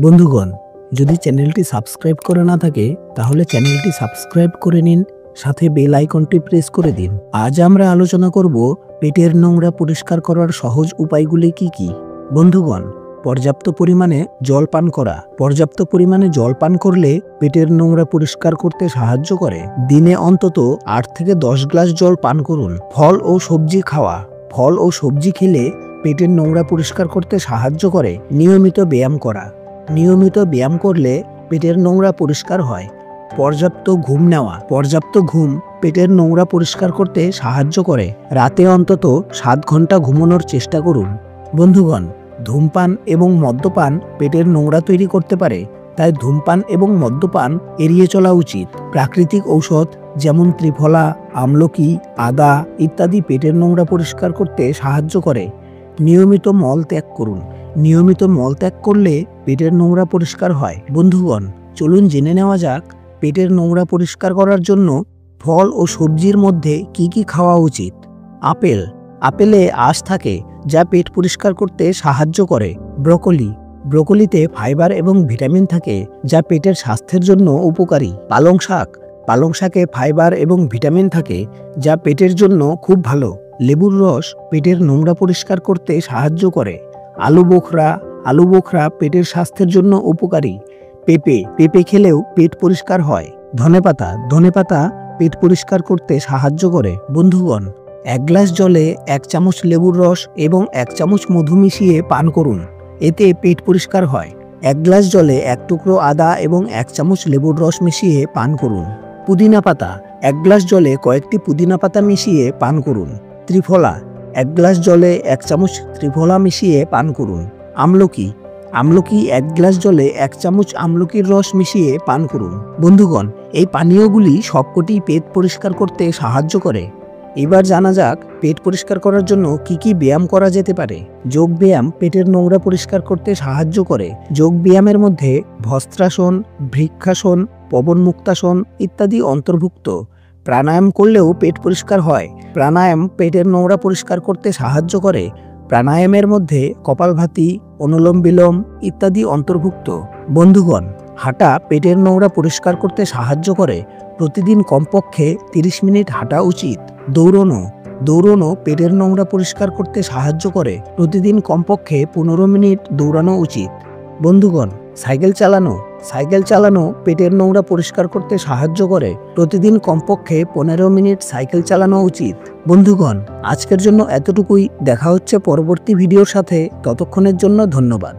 বন্ধুগণ, যদি চ্যানেলটি সাবস্ক্রাইব করে না থাকে তাহলে চ্যানেলটি সাবস্ক্রাইব করে নিন, সাথে বেল আইকনটি প্রেস করে দিন। আজ আমরা আলোচনা করব পেটের নোংরা পরিষ্কার করার সহজ উপায়গুলি কি কি। বন্ধুগণ, পর্যাপ্ত পরিমাণে জল পান করা। পর্যাপ্ত পরিমাণে জল পান করলে পেটের নোংরা পরিষ্কার করতে সাহায্য করে। দিনে অন্তত 8 থেকে 10 গ্লাস জল পান করুন। ফল ও সবজি খাওয়া। ফল ও সবজি খেলে পেটের নোংরা পরিষ্কার করতে সাহায্য করে। নিয়মিত ব্যায়াম করা। নিয়মিত ব্যায়াম করলে পেটের নোংরা পরিষ্কার হয়। পর্যাপ্ত ঘুম নেওয়া। পর্যাপ্ত ঘুম পেটের নোংরা পরিষ্কার করতে সাহায্য করে। রাতে অন্তত 7 ঘন্টা ঘুমানোর চেষ্টা করুন। বন্ধুগণ, ধূমপান এবং মদ্যপান পেটের নোংরা তৈরি করতে পারে, তাই ধূমপান এবং মদ্যপান এড়িয়ে চলা উচিত। প্রাকৃতিক ঔষধ যেমন ত্রিফলা, আমলকি, আদা ইত্যাদি পেটের নোংরা পরিষ্কার করতে সাহায্য করে। নিয়মিত মল ত্যাগ করুন। নিয়মিত মল ত্যাগ করলে পেটের নোংরা পরিষ্কার হয়। বন্ধুগণ, চলুন জেনে নেওয়া যাক পেটের নোংরা পরিষ্কার করার জন্য ফল ও সবজির মধ্যে কি কি খাওয়া উচিত। আপেল। আপেলে আঁশ থাকে যা পেট পরিষ্কার করতে সাহায্য করে। ব্রকোলি। ব্রকোলিতে ফাইবার এবং ভিটামিন থাকে যা পেটের স্বাস্থ্যের জন্য উপকারী। পালং শাক। পালং শাকে ফাইবার এবং ভিটামিন থাকে যা পেটের জন্য খুব ভালো। লেবুর রস পেটের নোংরা পরিষ্কার করতে সাহায্য করে। আলু বোখরা। আলু বোখরা পেটের স্বাস্থ্যের জন্য উপকারী। পেঁপে। পেঁপে খেলেও পেট পরিষ্কার হয়। ধনেপাতা। ধনেপাতা পেট পরিষ্কার করতে সাহায্য করে। বন্ধুগণ, 1 গ্লাস জলে 1 চামচ লেবুর রস এবং 1 চামচ মধু মিশিয়ে পান করুন, এতে পেট পরিষ্কার হয়। 1 গ্লাস জলে 1 টুকরো আদা এবং 1 চামচ লেবুর রস মিশিয়ে পান করুন। পুদিনা পাতা। 1 গ্লাস জলে কয়েকটি পুদিনা পাতা মিশিয়ে পান করুন। ত্রিফলা। 1 গ্লাস জলে 1 চামচ ত্রিফলা মিশিয়ে পান করুন। আমলকি। আমলকি 1 গ্লাস জলে 1 চামচ আমলকির রস মিশিয়ে পান করুন। বন্ধুগণ, এই পানীয়গুলি সবকটি পেট পরিষ্কার করতে সাহায্য করে। এবার জানা যাক পেট পরিষ্কার করার জন্য কি কি ব্যায়াম করা যেতে পারে। যোগ ব্যায়াম পেটের নোংরা পরিষ্কার করতে সাহায্য করে। যোগ ব্যায়ামের মধ্যে ভস্ত্রাসন, বৃক্ষাসন, পবনমুক্তাসন ইত্যাদি অন্তর্ভুক্ত। প্রাণায়াম করলেও পেট পরিষ্কার হয়। প্রাণায়াম পেটের নোংরা পরিষ্কার করতে সাহায্য করে। প্রাণায়ামের মধ্যে কপালভাতি, অনুলোম বিলোম ইত্যাদি অন্তর্ভুক্ত। বন্ধুগণ, হাঁটা পেটের নোংরা পরিষ্কার করতে সাহায্য করে। প্রতিদিন কমপক্ষে 30 মিনিট হাঁটা উচিত। দৌড়ানো। দৌড়ানো পেটের নোংরা পরিষ্কার করতে সাহায্য করে। প্রতিদিন কমপক্ষে 15 মিনিট দৌড়ানো উচিত। বন্ধুগণ, সাইকেল চালানো। সাইকেল চালানো পেটের নোংরা পরিষ্কার করতে সাহায্য করে। প্রতিদিন কমপক্ষে 15 মিনিট সাইকেল চালানো উচিত। বন্ধুগণ, আজকের জন্য এতটুকুই। দেখা হচ্ছে পরবর্তী ভিডিওর সাথে। ততক্ষণের জন্য ধন্যবাদ।